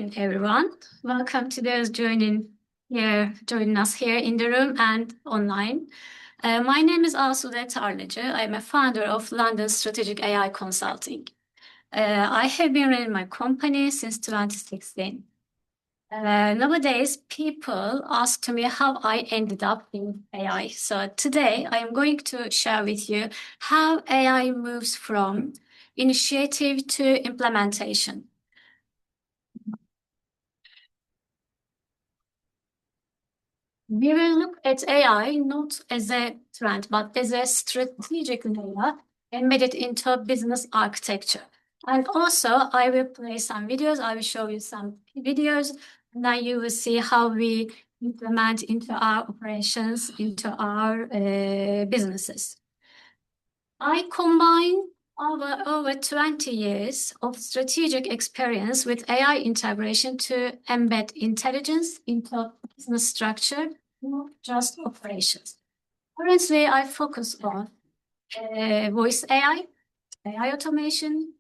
afternoon, everyone. Welcome to those joining us here in the room and online. My name is Asude Tarlacı. I'm a founder of London Strategic AI Consulting. I have been running my company since 2016. Nowadays, people ask me how I ended up in AI. So today, I am going to share with you how AI moves from initiative to implementation. We will look at AI not as a trend, but as a strategic layer embedded into business architecture. And also, I will play some videos. I will show you some videos, and then you will see how we implement into our operations, into our businesses. I combine over 20 years of strategic experience with AI integration to embed intelligence into business structure, not just operations. Currently, I focus on voice AI, AI automation,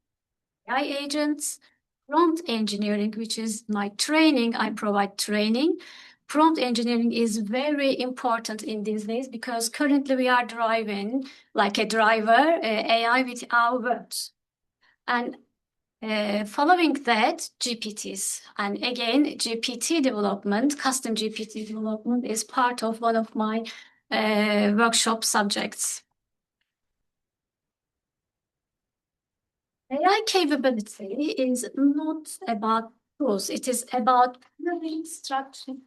AI agents, prompt engineering, which is my training. I provide training. Prompt engineering is very important in these days because currently we are driving like a driver AI with our words. And following that, GPTs. And again, GPT development, custom GPT development is part of one of my workshop subjects. AI capability is not about tools. It is about building structured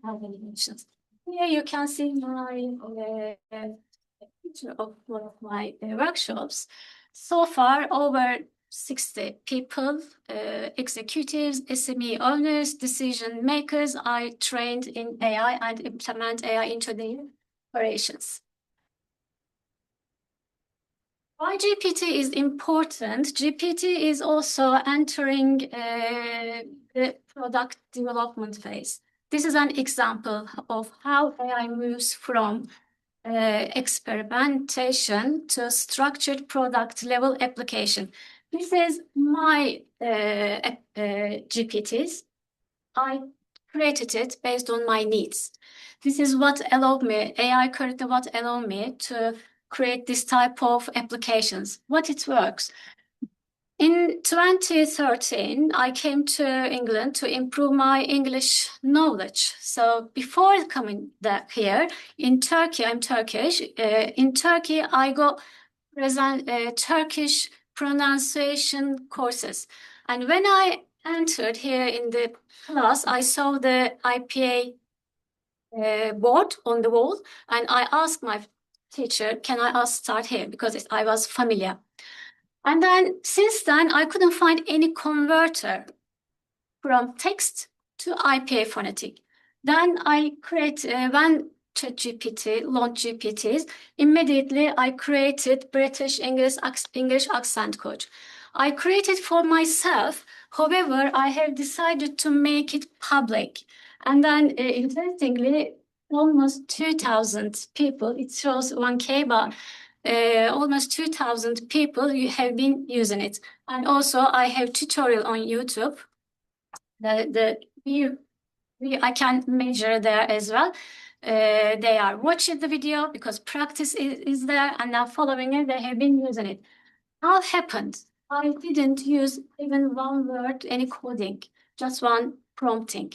animations. Here you can see my picture of one of my workshops. So far, over 60 people, executives, SME owners, decision makers are trained in AI and implement AI into their operations. Why GPT is important? GPT is also entering the product development phase. This is an example of how AI moves from experimentation to structured product level application. This is my GPTs. I created it based on my needs. This is what allowed me, AI currently what allowed me to create this type of applications, what it works. In 2013, I came to England to improve my English knowledge. So before coming here in Turkey, I'm Turkish. In Turkey, I go present Turkish pronunciation courses. And when I entered here in the class, I saw the IPA board on the wall, and I asked my teacher, can I start here? Because I was familiar. And then since then, I couldn't find any converter from text to IPA phonetic. Then I when ChatGPT launched GPTs, immediately I created British English accent coach. I created for myself. However, I have decided to make it public. And then interestingly, almost 2,000 people, it shows 1K, but almost 2,000 people have been using it. And also I have tutorial on YouTube. I can measure there as well. They are watching the video because practice is there, and now following it, they have been using it. How happened? I didn't use even one word, any coding, just one prompting.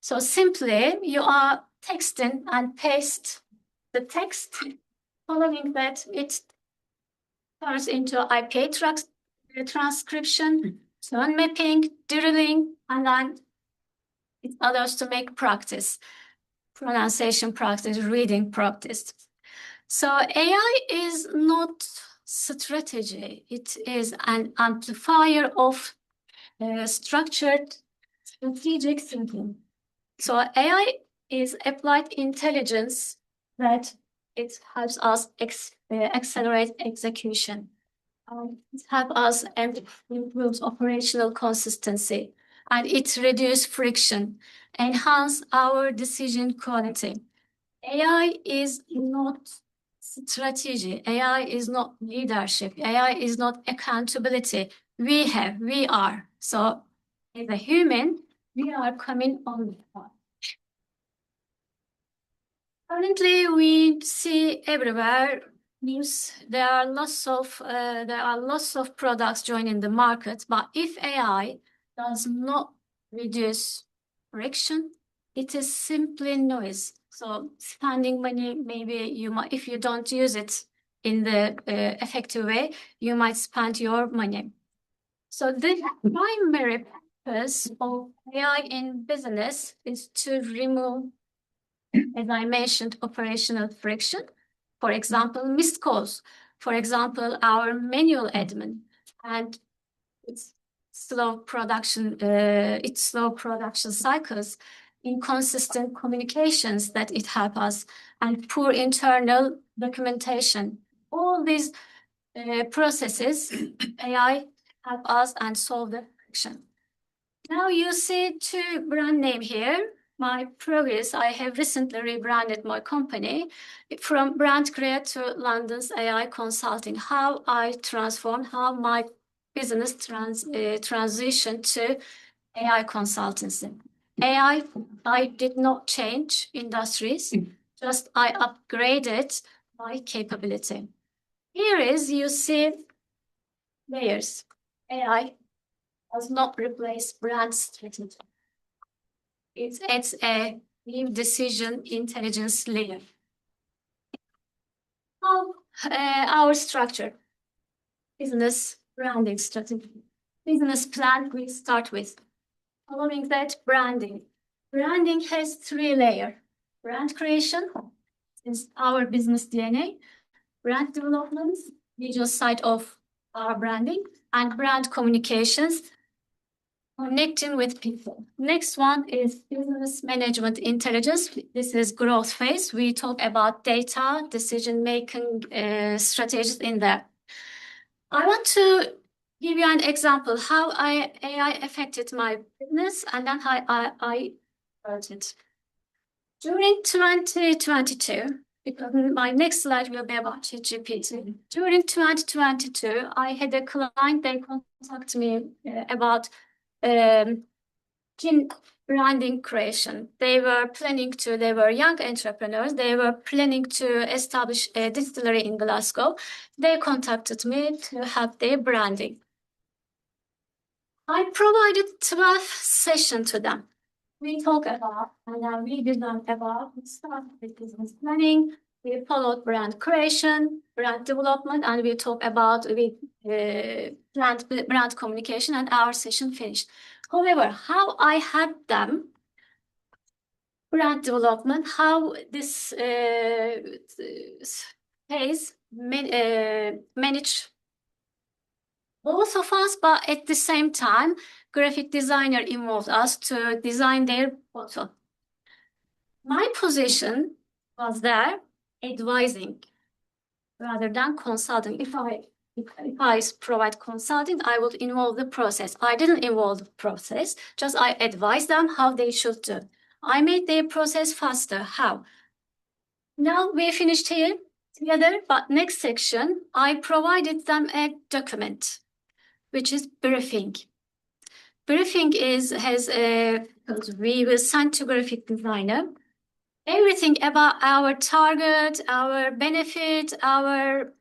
So simply you are texting and paste the text. Following that, it turns into IPA transcription, tone mapping, drilling, and then it allows to make practice, pronunciation practice, reading practice. So AI is not strategy. It is an amplifier of structured strategic thinking. So AI is applied intelligence that it helps us accelerate execution. It helps us and improves operational consistency, and it reduces friction, enhance our decision quality. AI is not strategy. AI is not leadership. AI is not accountability. We are. So As a human, we are coming on the path. Currently, we see everywhere news. There are lots of products joining the market. But if AI does not reduce friction, it is simply noise. So spending money, maybe you might, if you don't use it in the effective way, you might spend your money. So the primary purpose of AI in business is to remove, as I mentioned, operational friction. For example, missed calls. For example, our manual admin and its its slow production cycles, inconsistent communications that it helps us, and poor internal documentation. All these processes, AI help us and solve the friction. Now you see two brand name here. My progress, I have recently rebranded my company from Brand Create to London's AI Consulting. How I transform, how my business transition to AI consultancy. I did not change industries, just I upgraded my capability. Here is, you see layers. AI does not replace brand strategy. It adds a new decision intelligence layer. How our structure, business branding strategy. Business plan we start with. Following that, branding. Branding has three layers. Brand creation is our business DNA. Brand development, visual side of our branding, and brand communications, connecting with people. Next one is business management intelligence. This is growth phase. We talk about data, decision-making strategies in there. I want to give you an example how AI affected my business and then how I learned it. During 2022, because my next slide will be about ChatGPT. During 2022, I had a client, they contacted me about gin branding creation. They were young entrepreneurs. They were planning to establish a distillery in Glasgow. They contacted me to help their branding. I provided 12 sessions to them. We talk about, and then we design about, we start with business planning, we followed brand creation, brand development, and we talk about brand communication, and our session finished. However, how I had them brand development, how this phase manage both of us, but at the same time, graphic designer involved us to design their bottle. My position was there advising rather than consulting. If I provide consulting, I would involve the process. I didn't involve the process, just I advised them how they should do. I made their process faster. How? Now we finished here together, but next section, I provided them a document, which is briefing. Briefing we will send to graphic designer everything about our target, our benefit, our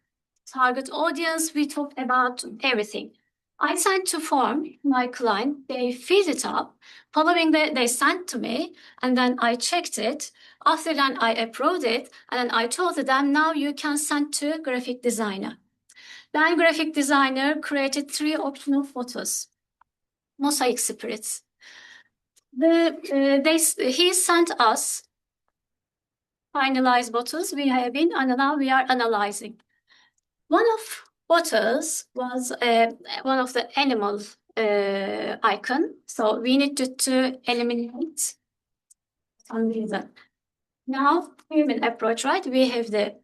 target audience. We talked about everything. I sent to form my client. They filled it up. Following that, they sent to me, and then I checked it. After that, I approved it, and then I told them, now you can send to graphic designer. Then graphic designer created 3 optional photos, mosaic spirits. He sent us finalized bottles. We have been, and now we are analyzing. One of bottles was one of the animal icon, so we needed to eliminate some reason. Now, human approach, right? We have the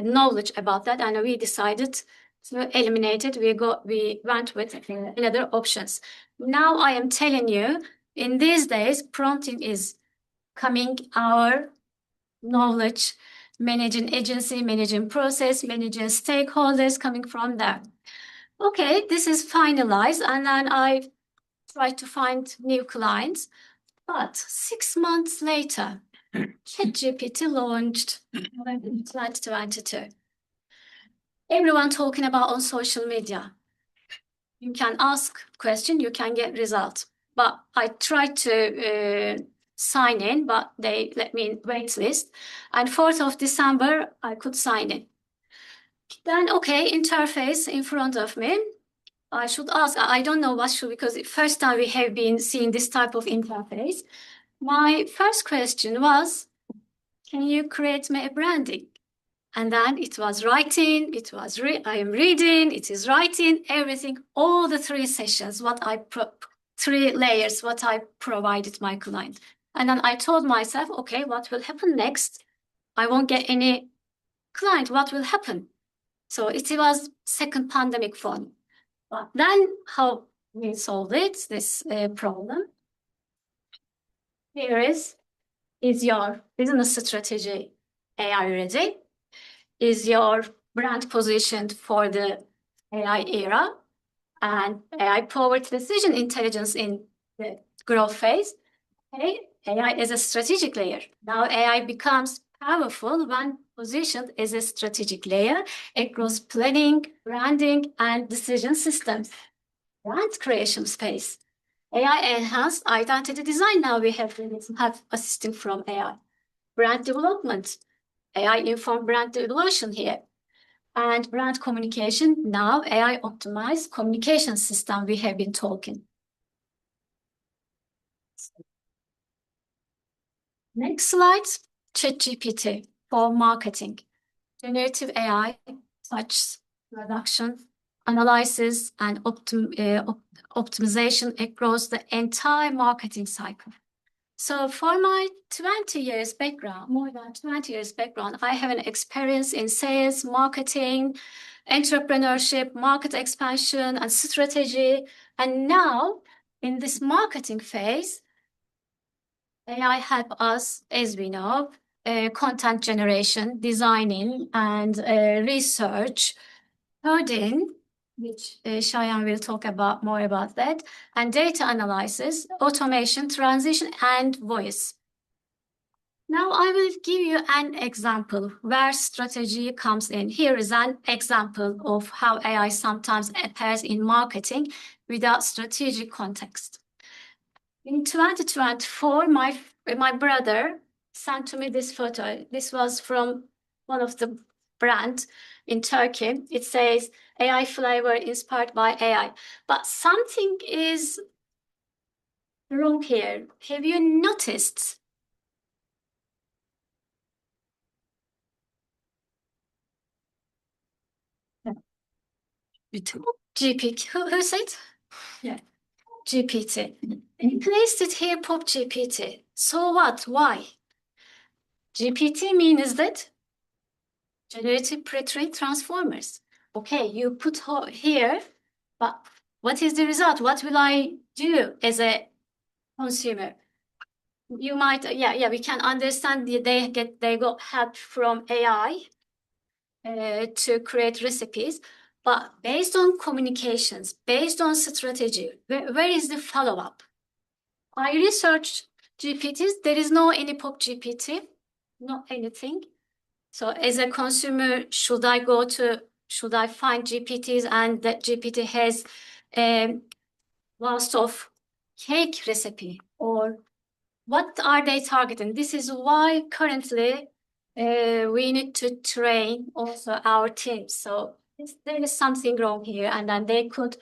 knowledge about that, and we decided to eliminate it. We went with another options. Now I am telling you, in these days, prompting is coming our knowledge, managing agency, managing process, managing stakeholders coming from there. Okay, this is finalized, and then I try to find new clients. But 6 months later, ChatGPT launched in 2022. Everyone talking about on social media. You can ask question, you can get results. But I tried to sign in, but they let me in wait list. And 4th of December, I could sign in. Then, okay, interface in front of me. I should ask, I don't know what should, because the first time we have been seeing this type of interface. My first question was, can you create me a branding? And then it was writing, it was I am reading, it is writing, everything, all the 3 sessions, 3 layers, what I provided my client. And then I told myself, okay, what will happen next? I won't get any client, what will happen? So it was second pandemic phone. But then how we solved it, this problem? Here is your business strategy AI ready? Is your brand positioned for the AI era and AI-powered decision intelligence in the growth phase? Okay, AI is a strategic layer. Now AI becomes powerful when positioned as a strategic layer across planning, branding, and decision systems. Brand creation space. AI enhanced identity design. Now we have assisting from AI. Brand development. AI informed brand evolution here. And brand communication. Now AI optimized communication system we have been talking. Next slide, ChatGPT for marketing. Generative AI touches production, analysis, and optimization across the entire marketing cycle. So for my 20 years background, more than 20 years background, I have an experience in sales, marketing, entrepreneurship, market expansion, and strategy. And now in this marketing phase, AI help us, as we know, content generation, designing, and research, coding, which Cheyenne will talk about more about that, and data analysis, automation, transition, and voice. Now I will give you an example where strategy comes in. Here is an example of how AI sometimes appears in marketing without strategic context. In 2024, my brother sent to me this photo. This was from one of the brands in Turkey. It says AI flavor inspired by AI. But something is wrong here. Have you noticed? GPT. Who said? Yeah. GPT. And placed it here, pop GPT. So what? Why? GPT means that generative pre-trained transformers. Okay, you put here, but what is the result? What will I do as a consumer? You might, we can understand they got help from AI to create recipes, but based on communications, based on strategy, where is the follow-up? I researched GPTs. There is no any pop GPT, not anything. So as a consumer, should I find GPTs and that GPT has lots of cake recipe, or what are they targeting? This is why currently we need to train also our teams. So there is something wrong here, and then they could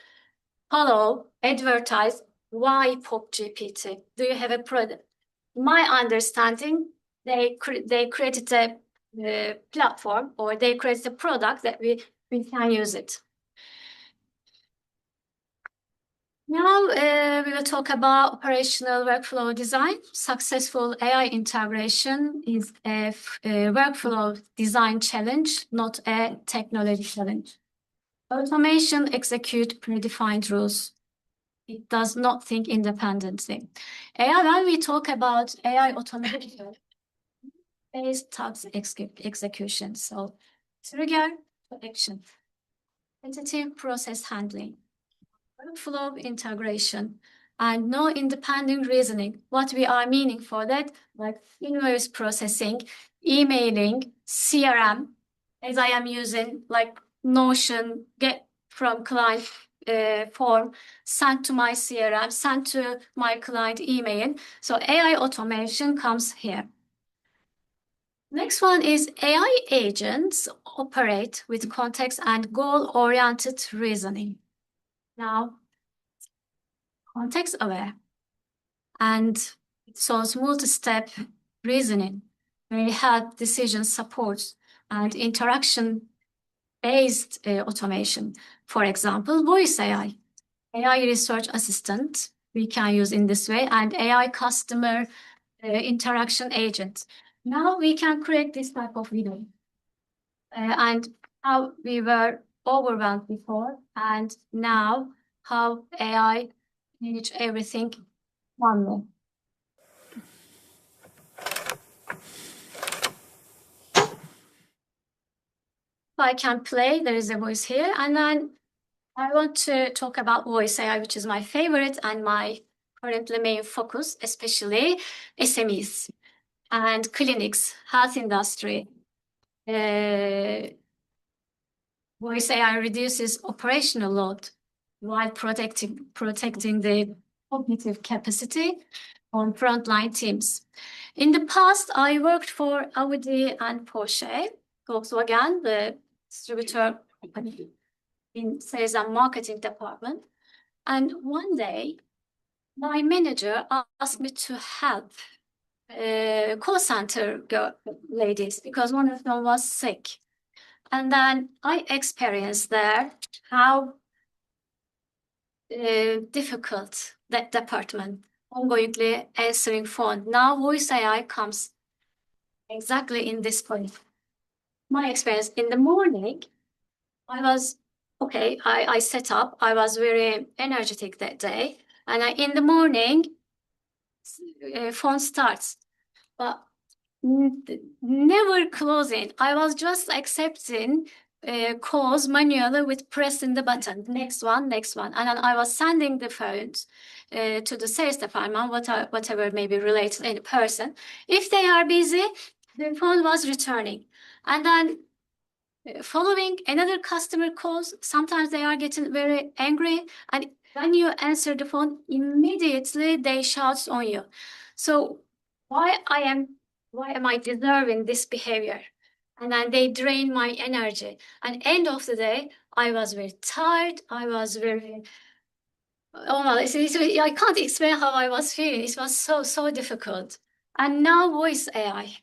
follow, advertise, why pop GPT? Do you have a product? My understanding, they created a platform, or they created a product that we can use it. Now we will talk about operational workflow design. Successful AI integration is a workflow design challenge, not a technology challenge. Automation execute predefined rules. It does not think independently. AI, when we talk about AI automation, based task execution. So trigger to action, repetitive process handling, workflow integration, and no independent reasoning. What we are meaning for that, like invoice processing, emailing, CRM, as I am using like Notion, get from client form, sent to my CRM, sent to my client email. So AI automation comes here. Next one is AI agents operate with context and goal-oriented reasoning. Now, context aware and it solves multi-step reasoning, very help decision supports and interaction-based automation. For example, voice AI, AI research assistant we can use in this way, and AI customer interaction agent. Now we can create this type of video. And how we were overwhelmed before, and now how AI manage everything one way. I can play, there is a voice here, and then I want to talk about voice AI, which is my favorite and my currently main focus, especially SMEs and clinics, health industry. Voice AI reduces operational load while protecting the cognitive capacity on frontline teams. In the past, I worked for Audi and Porsche, Volkswagen, the distributor company, in sales and marketing department. And one day, my manager asked me to help call center ladies because one of them was sick. And then I experienced there how difficult that department, ongoingly answering phone. Now voice AI comes exactly in this point. My experience in the morning, I was, okay, I set up, I was very energetic that day. And in the morning, phone starts. But never closing. I was just accepting calls manually with pressing the button. Next one, next one. And then I was sending the phones to the sales department, whatever may be related to any person. If they are busy, the phone was returning. And then following another customer calls, sometimes they are getting very angry. And when you answer the phone, immediately they shout on you. So why am I deserving this behavior? And then they drain my energy. And end of the day, I was very tired. I was very, oh my, I can't explain how I was feeling. It was so difficult. And now voice AI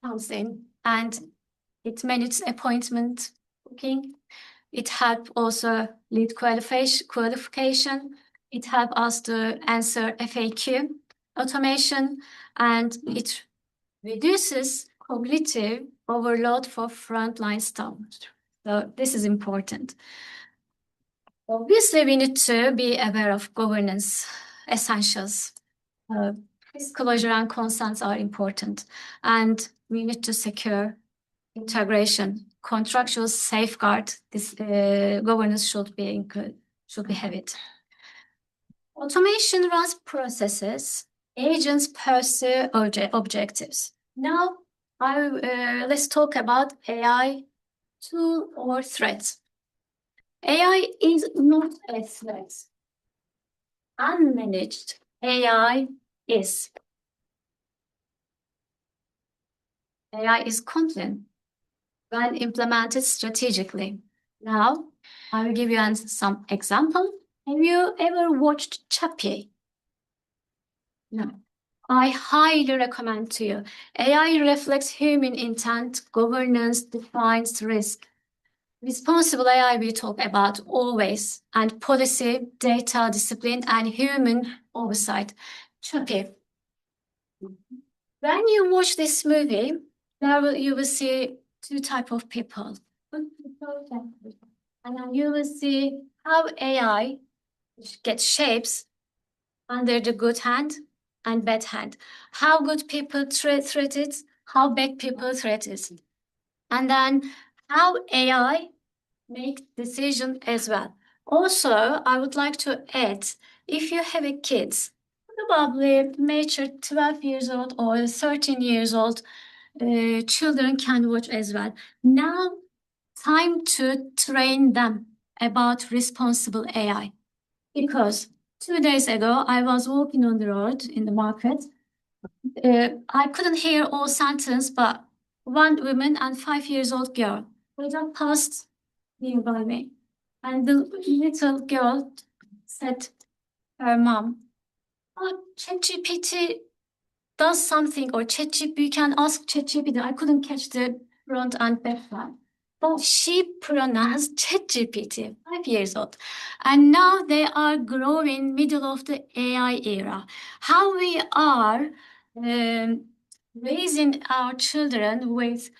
comes in and it manages appointment booking. It helps also lead qualification. It helps us to answer FAQ automation, and it reduces cognitive overload for frontline staff. So this is important. Obviously, we need to be aware of governance essentials. Disclosure and consents are important, and we need to secure integration, contractual safeguard. This governance should be heavy. Automation runs processes. Agents pursue objectives. Now, let's talk about AI tool or threat. AI is not a threat. Unmanaged AI is. AI is content when implemented strategically. Now, I will give you some example. Have you ever watched Chappie? No. I highly recommend to you. AI reflects human intent, governance, defines risk. Responsible AI we talk about always, and policy, data, discipline, and human oversight. Chappie. When you watch this movie, you will see two types of people. And then you will see how AI gets shapes under the good hand and bad hand. How good people treat it, how bad people treat it. And then how AI make decision as well. Also, I would like to add, if you have a kids, probably mature 12 years old or 13 years old, children can watch as well. Now, time to train them about responsible AI. Because 2 days ago, I was walking on the road in the market. I couldn't hear all sentence, but one woman and 5 years old girl, they just passed nearby me. And the little girl said her mom, oh, ChatGPT does something, or ChatGPT, you can ask ChatGPT. I couldn't catch the front and back one. But she pronounced ChatGPT, 5 years old. And now they are growing middle of the AI era. How we are raising our children with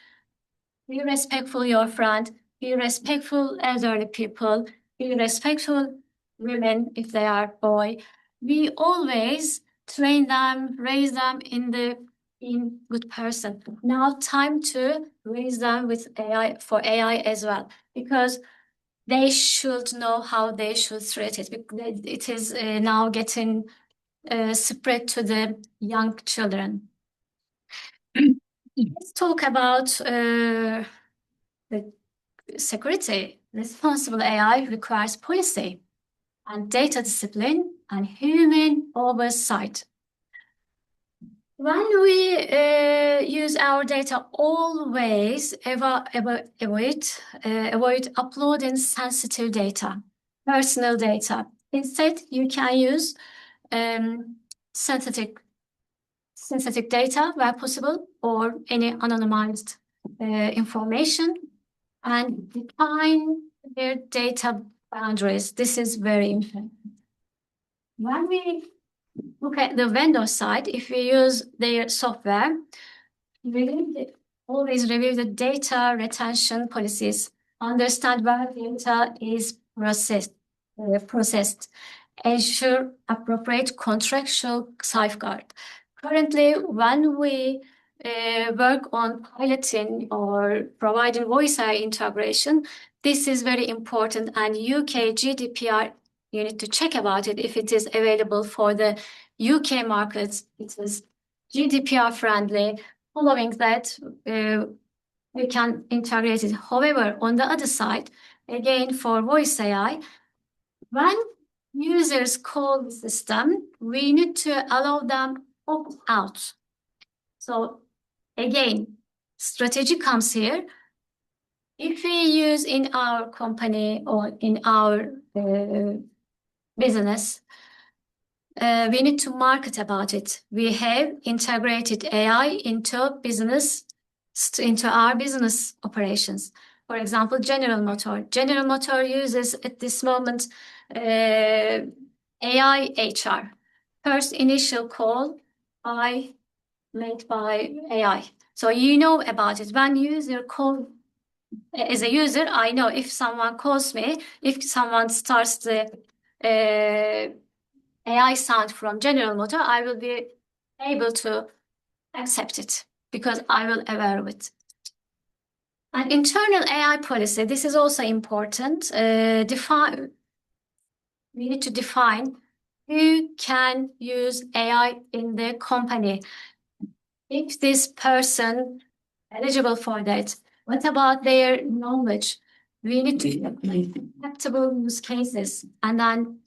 be respectful your friend, be respectful elderly people, be respectful women if they are boy. We always train them, raise them in good person. Now time to raise them with AI for AI as well, because they should know how they should treat it. Because it is now getting spread to the young children. Let's talk about the security. Responsible AI requires policy and data discipline and human oversight. When we use our data, always avoid uploading sensitive data, personal data. Instead, you can use synthetic data where possible, or any anonymized information, and define their data boundaries. This is very important. When we look at the vendor side, if we use their software, always review the data retention policies, understand where data is processed, ensure appropriate contractual safeguard. Currently, when we work on piloting or providing voice AI integration, this is very important, and UK GDPR, you need to check about it if it is available for the UK markets. It is GDPR friendly. Following that, we can integrate it. However, on the other side, again, for voice AI, when users call the system, we need to allow them opt out. So again, strategy comes here. If we use in our company or in our business, we need to market about it. We have integrated AI into our business operations. For example, General Motors. General Motors uses at this moment AI HR. First initial call made by AI. So you know about it. When user call, as a user, I know if someone calls me, if someone starts the AI sound from General Motors, I will be able to accept it because I will aware of it. An internal AI policy, this is also important. We need to define who can use AI in the company. If this person eligible for that, what about their knowledge? We need to acceptable use cases, and then,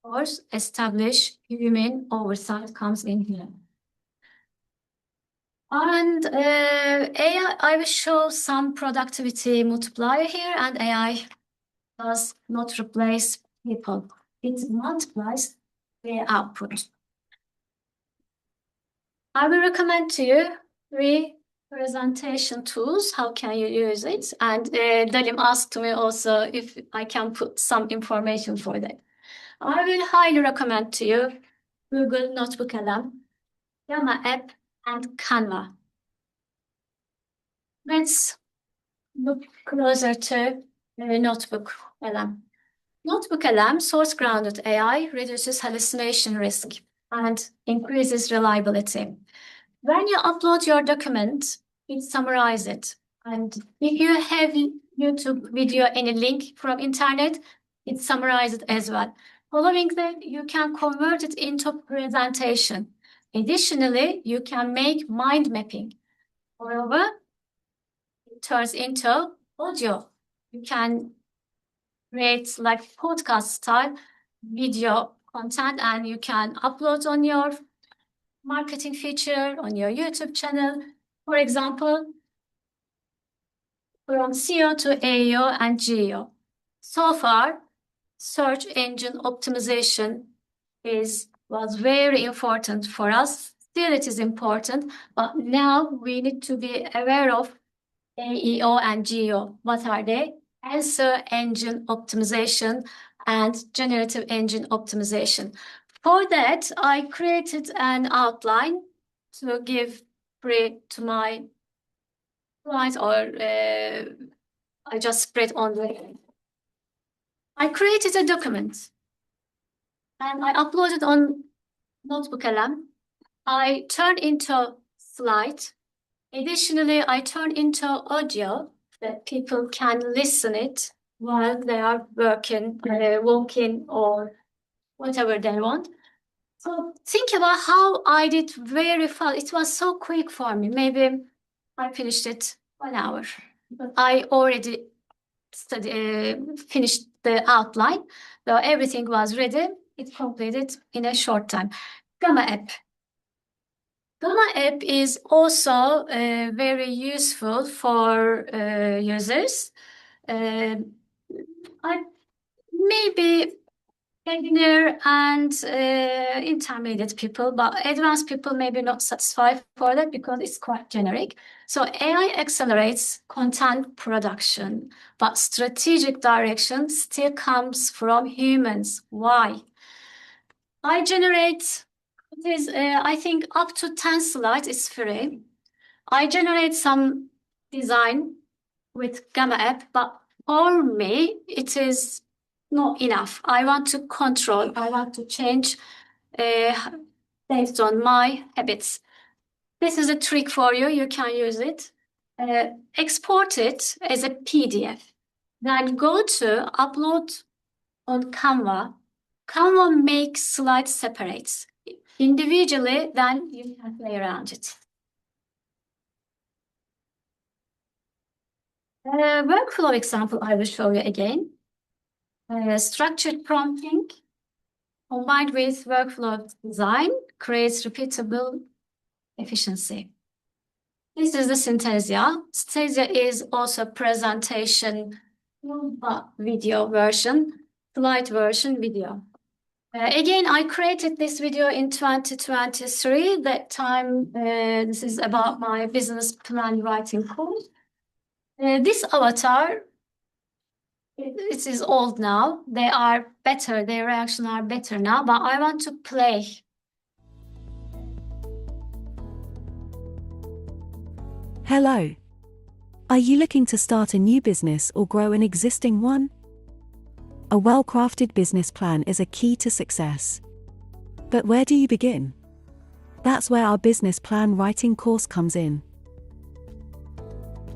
of course, establish human oversight comes in here. And AI, I will show some productivity multiplier here, and AI does not replace people. It multiplies their output. I will recommend to you three presentation tools. How can you use it? And Dalim asked me also if I can put some information for that. I will highly recommend to you Google Notebook LM, Gamma app, and Canva. Let's look closer to Notebook LM. Notebook LM, source-grounded AI, reduces hallucination risk and increases reliability. When you upload your document, it summarizes it. And if you have YouTube video, any link from internet, It summarizes as well. Following that, you can convert it into presentation. Additionally, you can make mind mapping. Moreover, it turns into audio. You can create like podcast style video content and you can upload on your marketing feature on your YouTube channel. For example, from SEO to AEO and GEO. So far, search engine optimization was very important for us. Still, it is important, but now we need to be aware of AEO and GEO. What are they? Answer engine optimization and generative engine optimization. For that, I created an outline to give free to my clients or I just spread on the. I created a document and I uploaded on Notebook LM. I turned into slide. Additionally, I turned into audio that people can listen it while they are working, walking, or whatever they want. So think about how I did very fast. It was so quick for me. Maybe I finished it 1 hour. But I already finished the outline. So everything was ready. It completed in a short time. Gamma app. Gamma app is also very useful for users. I maybe beginner and intermediate people, but advanced people maybe not satisfied for that because it's quite generic. So AI accelerates content production, but strategic direction still comes from humans. Why? I generate, it is, I think up to 10 slides is free. I generate some design with Gamma app, but for me, it is not enough. I want to control, I want to change based on my habits. This is a trick for you. You can use it. Export it as a PDF. Then go to upload on Canva. Canva makes slides separates. Individually, then you can play around it. Workflow example I will show you again. Structured prompting combined with workflow design creates repeatable efficiency. This is the Synthesia. Synthesia is also presentation video version, slide version video. Again, I created this video in 2023. That time, this is about my business plan writing course. This avatar, it is old now. They are better. Their reactions are better now, but I want to play. Hello. Are you looking to start a new business or grow an existing one? A well-crafted business plan is a key to success. But where do you begin? That's where our business plan writing course comes in.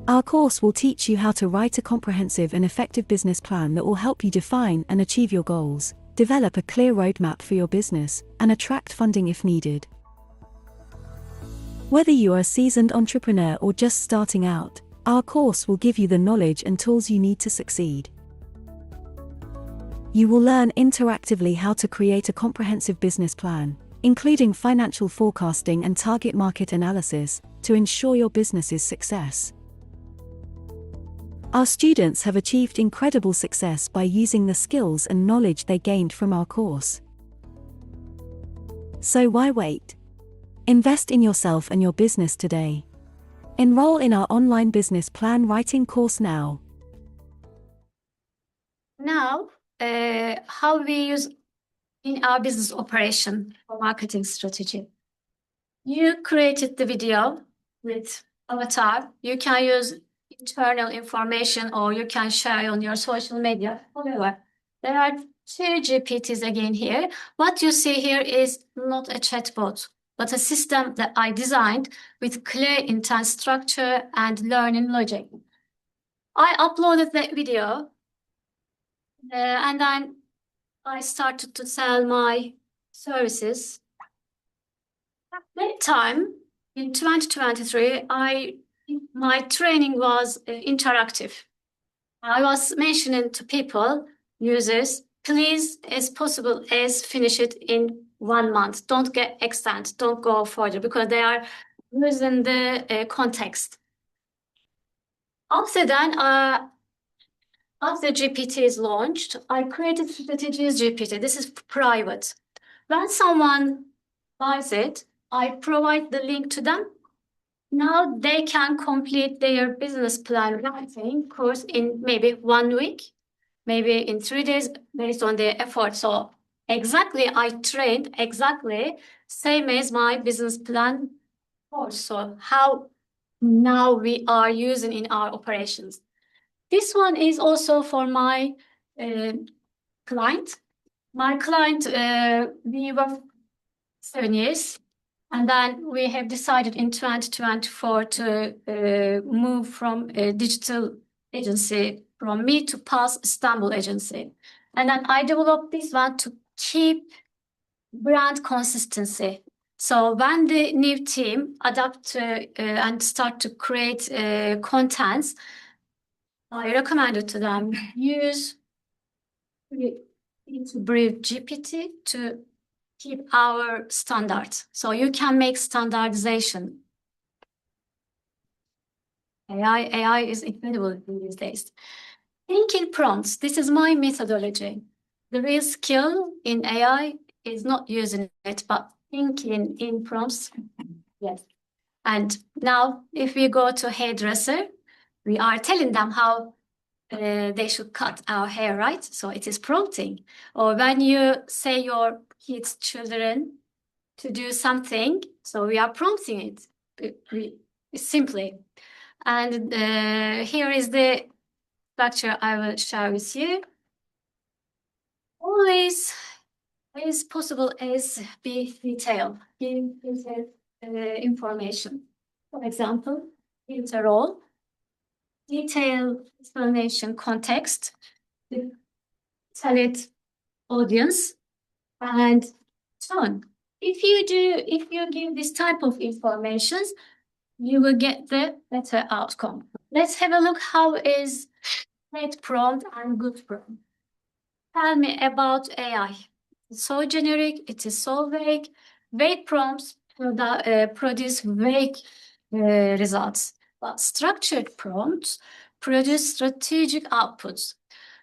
Our course will teach you how to write a comprehensive and effective business plan that will help you define and achieve your goals, develop a clear roadmap for your business, and attract funding if needed. Whether you are a seasoned entrepreneur or just starting out, our course will give you the knowledge and tools you need to succeed. You will learn interactively how to create a comprehensive business plan, including financial forecasting and target market analysis, to ensure your business's success. Our students have achieved incredible success by using the skills and knowledge they gained from our course. So why wait? Invest in yourself and your business today. Enroll in our online business plan writing course now. Now, how we use in our business operation for marketing strategy. You created the video with avatar. You can use internal information or you can share on your social media. However, there are two GPTs again here. What you see here is not a chatbot, but a system that I designed with clear intent structure and learning logic. I uploaded that video And then I started to sell my services. At that time, in 2023, my training was interactive. I was mentioning to people, users, please, as possible, as finish it in 1 month. Don't get extend, don't go further because they are losing the context. After that, after GPT is launched, I created Strategies GPT. This is private. When someone buys it, I provide the link to them. Now they can complete their business plan writing course in maybe 1 week, maybe in 3 days, based on their effort. So exactly, I trained exactly same as my business plan course. So how now we are using in our operations. This one is also for my uh, client. My client, we were 7 years, and then we have decided in 2024 to move from a digital agency from me to PAS Istanbul agency. And then I developed this one to keep brand consistency. So when the new team adapt and start to create contents, I recommended to them use into brief GPT to keep our standards. So you can make standardization. AI is incredible these days. Thinking prompts. This is my methodology. The real skill in AI is not using it, but thinking in prompts. Yes. And now, if we go to hairdresser, we are telling them how they should cut our hair, right? So it is prompting. Or when you say your kids, children to do something, so we are prompting it simply. And here is the structure I will share with you. Always, as possible as be detailed, give detailed information. For example, here's a role, detailed explanation, context, tell it audience, and so on. If you give this type of information, you will get the better outcome. Let's have a look how is bad prompt and good prompt. Tell me about AI. It's so generic, it is so vague. Vague prompts produce vague results, but structured prompts produce strategic outputs.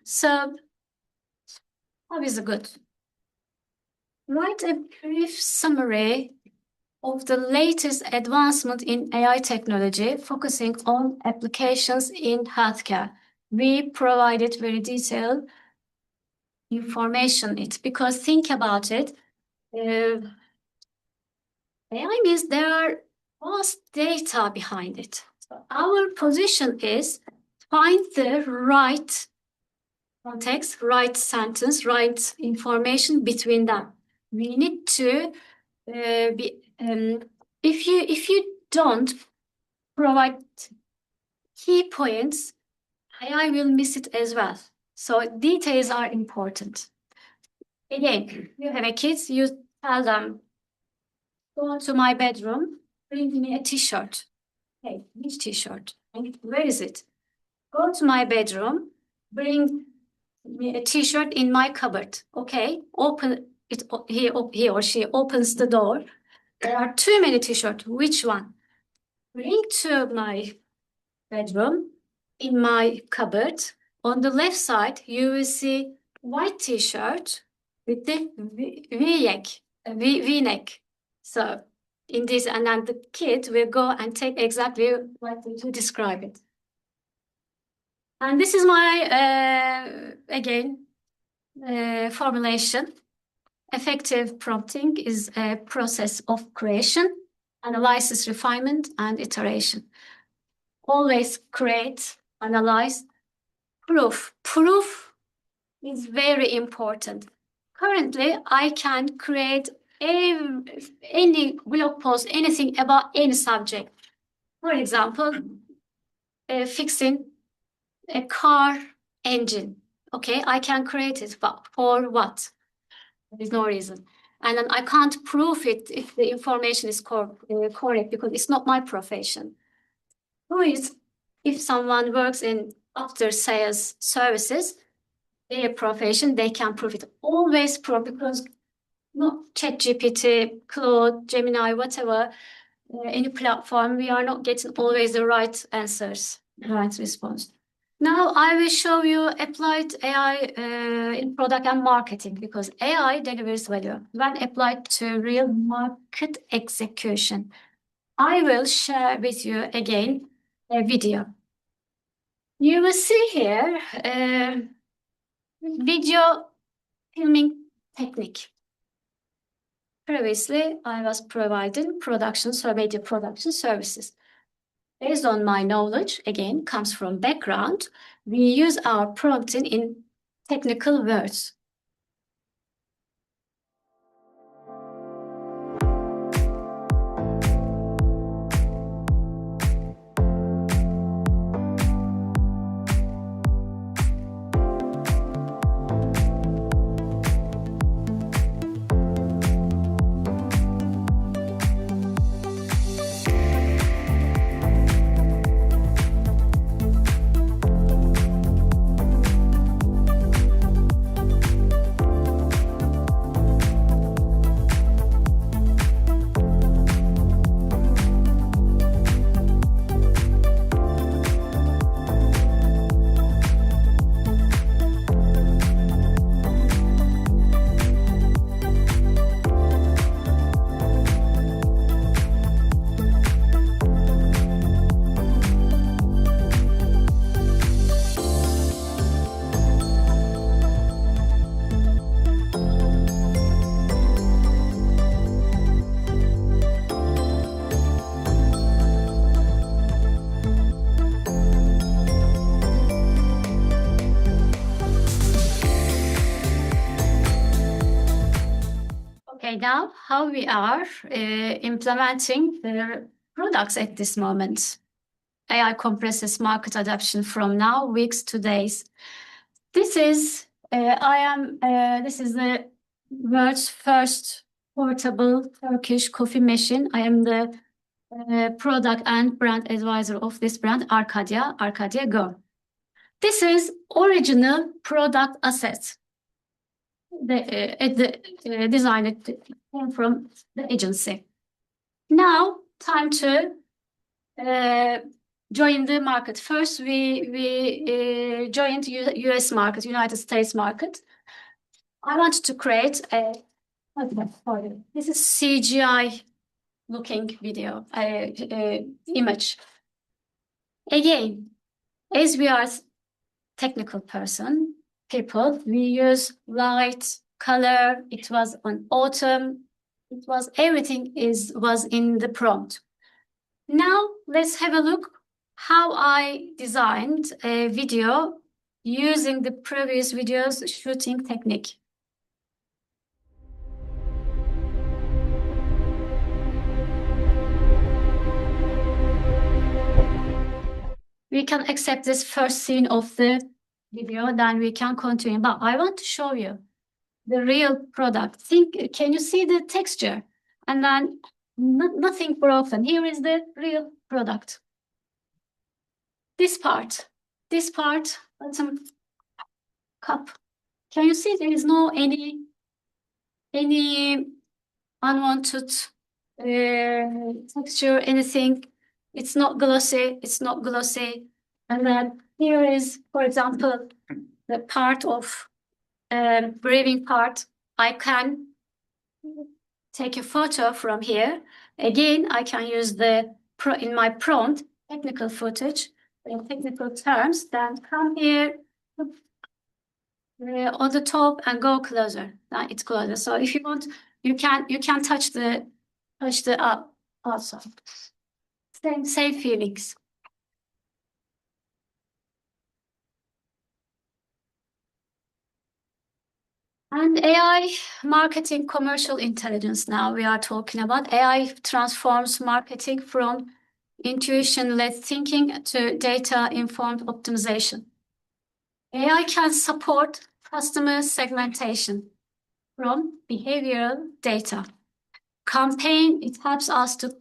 So, how is it good? Write a brief summary of the latest advancement in AI technology, focusing on applications in healthcare. We provided very detailed information it because think about it. AI means there are vast data behind it. So our position is find the right context, right sentence, right information between them. We need to if you don't provide key points, AI will miss it as well. So details are important. Again, you have a kids, you tell them, go to my bedroom, bring me a t-shirt. Hey, which t-shirt? Where is it? Go to my bedroom, bring me a t-shirt in my cupboard. Okay, open it. He or she opens the door. There are too many t-shirts. Which one? Bring to my bedroom in my cupboard. On the left side, you will see white t-shirt with the V-neck. So in this, and then the kid will go and take exactly like you describe it. And this is my, again, formulation. Effective prompting is a process of creation, analysis, refinement, and iteration. Always create, analyze, proof. Proof is very important. Currently, I can create any blog post, anything about any subject. For example, fixing a car engine. Okay, I can create it, but for what? There is no reason. And then I can't prove it if the information is correct because it's not my profession. Who is, if someone works in after sales services, their profession, they can prove it. Always prove because not ChatGPT, Claude, Gemini, whatever, any platform, we are not getting always the right answers, right response. Now I will show you applied AI in product and marketing because AI delivers value when applied to real market execution. I will share with you again a video. You will see here video filming technique. Previously, I was providing media production services. Based on my knowledge, again, comes from background, we use our prompting in technical words. Okay, now how we are implementing the products at this moment. AI compresses market adoption from now, weeks to days. This is this is the world's first portable Turkish coffee machine. I am the product and brand advisor of this brand, Arcadia Go. This is original product asset. The designed from the agency. Now, time to join the market. First, we joined US market, United States market. I wanted to create a, this is CGI looking video, image. Again, as we are technical people, we use light, color. It was on autumn. It was everything was in the prompt. Now let's have a look how I designed a video using the previous videos shooting technique. We can accept this first scene of the video, then we can continue. But I want to show you the real product. Can you see the texture? And then nothing broken. Here is the real product. This part, bottom cup. Can you see there is no any unwanted texture, anything. It's not glossy. And then here is, for example, the part of brewing part. I can take a photo from here. Again, I can use in my prompt technical footage in technical terms. Then come here on the top and go closer. Now it's closer. So if you want, you can touch the outside. Same feelings. And AI marketing commercial intelligence. Now we are talking about AI transforms marketing from intuition-led thinking to data-informed optimization. AI can support customer segmentation from behavioral data. It helps us to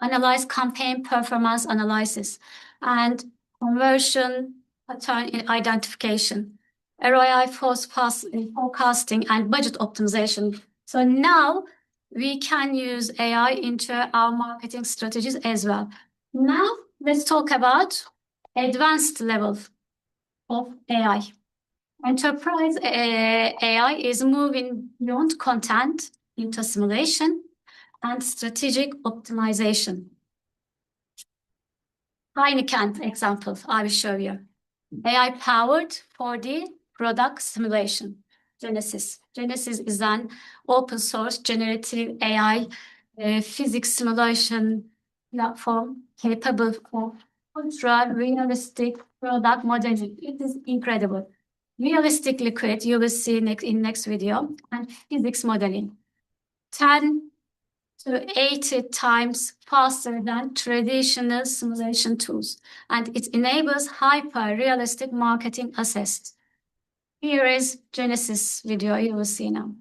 analyze campaign performance analysis and conversion pattern identification, ROI forecasting, and budget optimization. So now we can use AI into our marketing strategies as well. Now let's talk about advanced level of AI. Enterprise AI is moving beyond content into simulation and strategic optimization. Heineken example I will show you. AI powered for the product simulation. Genesis. Genesis is an open source generative AI physics simulation platform capable of ultra realistic product modeling. It is incredible. Realistic liquid, you will see in next video, and physics modeling. 10 to 80 times faster than traditional simulation tools, and it enables hyper-realistic marketing assets. Here is Genesis video you will see now.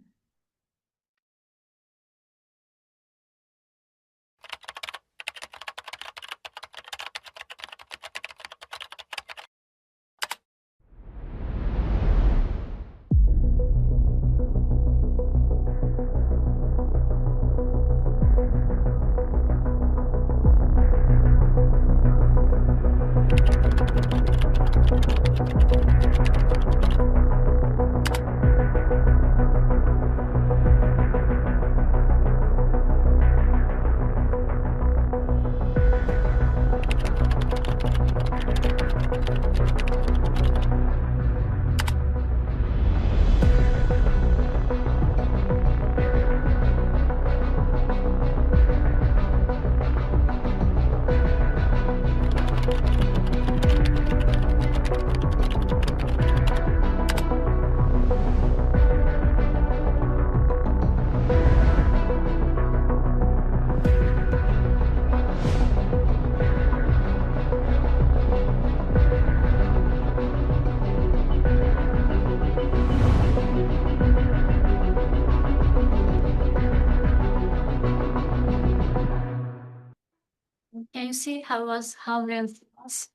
Can you see how real it was?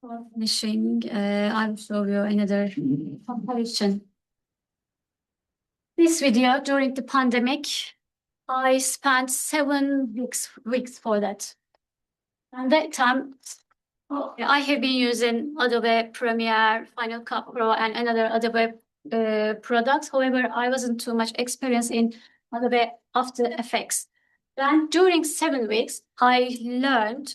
For finishing, I will show you another comparison. This video during the pandemic, I spent 7 weeks for that. And that time, I have been using Adobe Premiere, Final Cut Pro, and another Adobe products. However, I wasn't too much experienced in Adobe After Effects. Then during 7 weeks, I learned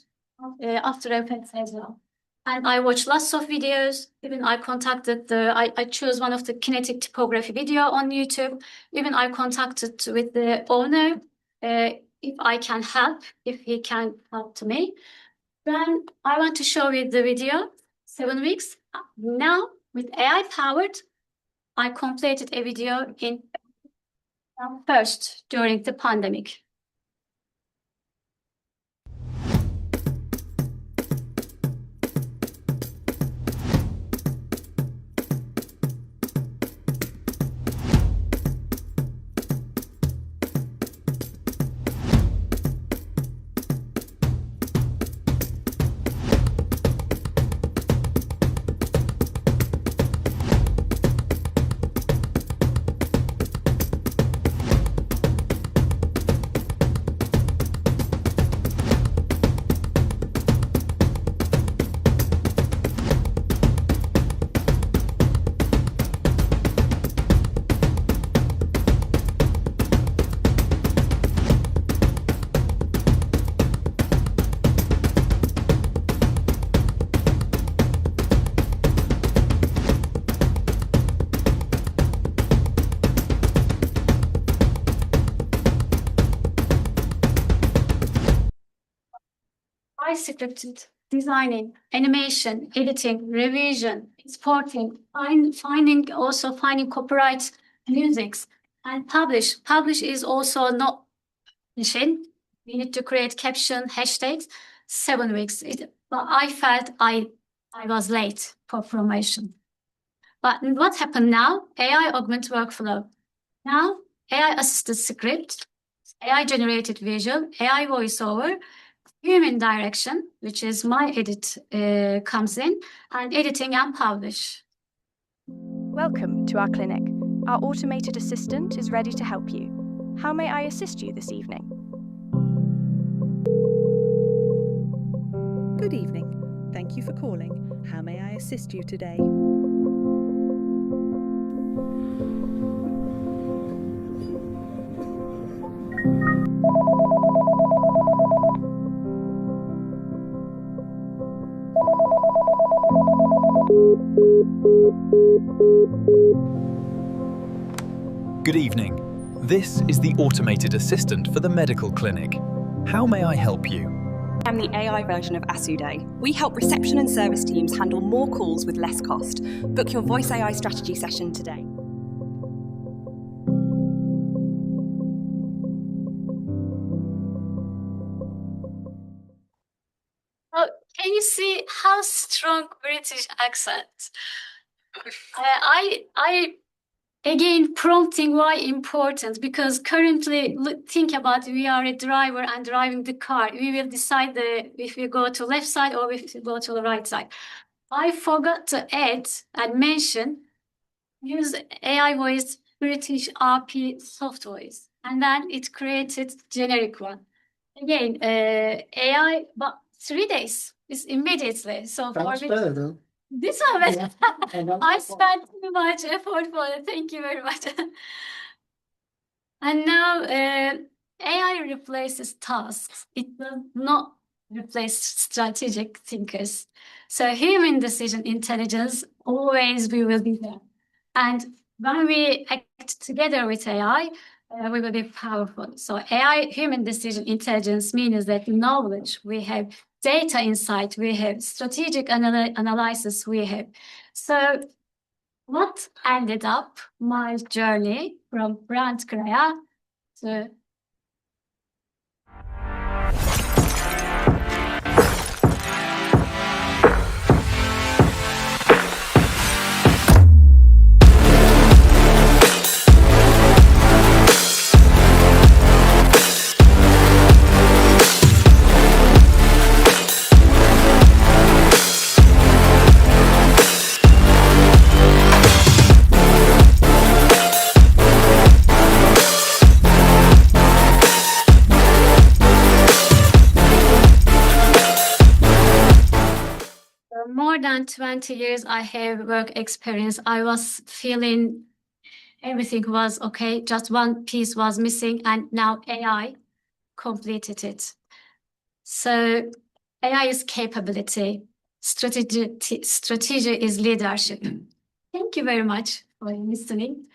After Effects as well. And I watched lots of videos. Even I contacted I chose one of the kinetic typography video on YouTube. Even I contacted with the owner if I can help, if he can help to me. Then I want to show you the video, 7 weeks. Now with AI powered, I completed a video in first during the pandemic. I scripted designing, animation, editing, revision, exporting, finding copyright musics, and publish. Publish is also not machine. We need to create caption, hashtags, 7 weeks. but I felt I was late for promotion. But what happened now? AI augment workflow. Now, AI assisted script, AI generated visual, AI voiceover, human direction, which is my edit comes in, and editing and publish. Welcome to our clinic. Our automated assistant is ready to help you. How may I assist you this evening? Good evening. Thank you for calling. How may I assist you today? Good evening. This is the automated assistant for the medical clinic. How may I help you? I'm the AI version of Asude. We help reception and service teams handle more calls with less cost. Book your voice AI strategy session today. Oh, can you see how strong British accent? I again prompting why important, because currently think about we are a driver and driving the car. We will decide if we go to left side or if we go to the right side. I forgot to add and mention use AI voice British RP soft voice, and then it created generic one. Again, AI, but 3 days is immediately. So for That's me, better though. this one, I spent too much effort for it. Thank you very much. And now AI replaces tasks. It does not replace strategic thinkers. So human decision intelligence always we will be there. And when we act together with AI, we will be powerful. So AI, human decision intelligence means that knowledge we have, data insight we have, strategic analysis we have. So what ended up my journey from brand Graya to more than 20 years I have work experience. I was feeling everything was okay, just one piece was missing, and now AI completed it. So AI is capability, strategy is leadership. Thank you very much for listening.